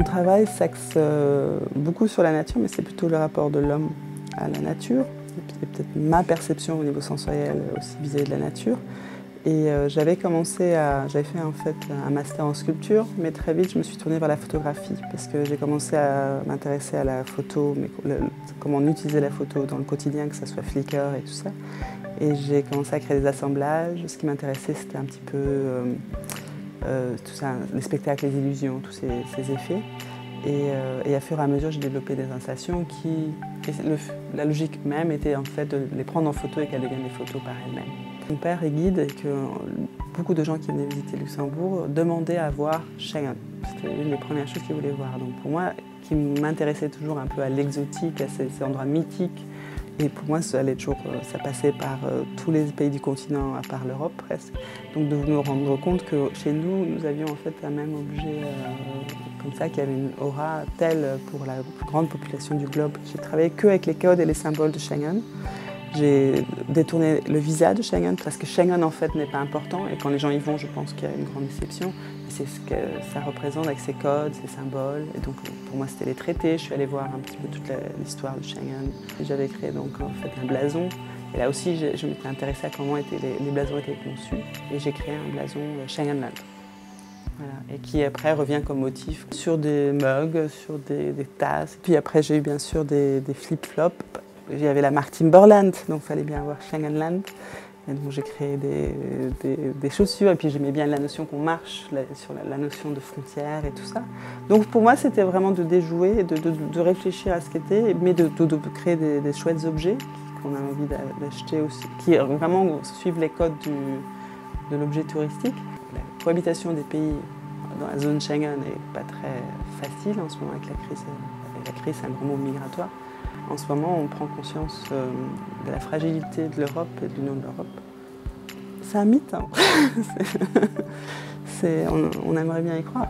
Mon travail s'axe beaucoup sur la nature, mais c'est plutôt le rapport de l'homme à la nature, et puis peut-être ma perception au niveau sensoriel aussi vis-à-vis de la nature. Et j'avais fait en fait un master en sculpture, mais très vite je me suis tournée vers la photographie parce que j'ai commencé à m'intéresser à la photo, comment on utilisait la photo dans le quotidien, que ce soit Flickr et tout ça. Et j'ai commencé à créer des assemblages. Ce qui m'intéressait, c'était un petit peu tout ça, les spectacles, les illusions, tous ces effets. Et à fur et à mesure, j'ai développé des installations la logique même était en fait de les prendre en photo et qu'elles deviennent des photos par elles-mêmes. Mon père est guide et que beaucoup de gens qui venaient visiter Luxembourg demandaient à voir Schengen. C'était une des premières choses qu'ils voulaient voir. Donc pour moi, qui m'intéressait toujours un peu à l'exotique, à ces endroits mythiques, et pour moi, ça passait par tous les pays du continent, à part l'Europe presque. Donc de me rendre compte que chez nous, nous avions en fait un même objet comme ça, qui avait une aura telle pour la plus grande population du globe. J'ai travaillé qu'avec les codes et les symboles de Schengen. J'ai détourné le visa de Schengen parce que Schengen en fait n'est pas important et quand les gens y vont, je pense qu'il y a une grande déception. C'est ce que ça représente avec ses codes, ses symboles. Et donc pour moi c'était les traités. Je suis allée voir un petit peu toute l'histoire de Schengen. J'avais créé donc en fait un blason. Et là aussi je m'étais intéressée à comment les blasons étaient conçus et j'ai créé un blason Schengenland. Voilà. Et qui après revient comme motif sur des mugs, sur des tasses. Puis après j'ai eu bien sûr des flip-flops. Il y avait la marque Timberland, donc il fallait bien avoir Schengenland. Et donc j'ai créé des chaussures et puis j'aimais bien la notion qu'on marche, sur la notion de frontières et tout ça. Donc pour moi c'était vraiment de déjouer, de réfléchir à ce qu'était, mais de créer des chouettes objets qu'on a envie d'acheter aussi, qui vraiment suivent les codes de l'objet touristique. La cohabitation des pays dans la zone Schengen n'est pas très facile en ce moment avec la crise. La crise, c'est un grand mot migratoire. En ce moment, on prend conscience de la fragilité de l'Europe et de l'Union de l'Europe. C'est un mythe, hein. On aimerait bien y croire.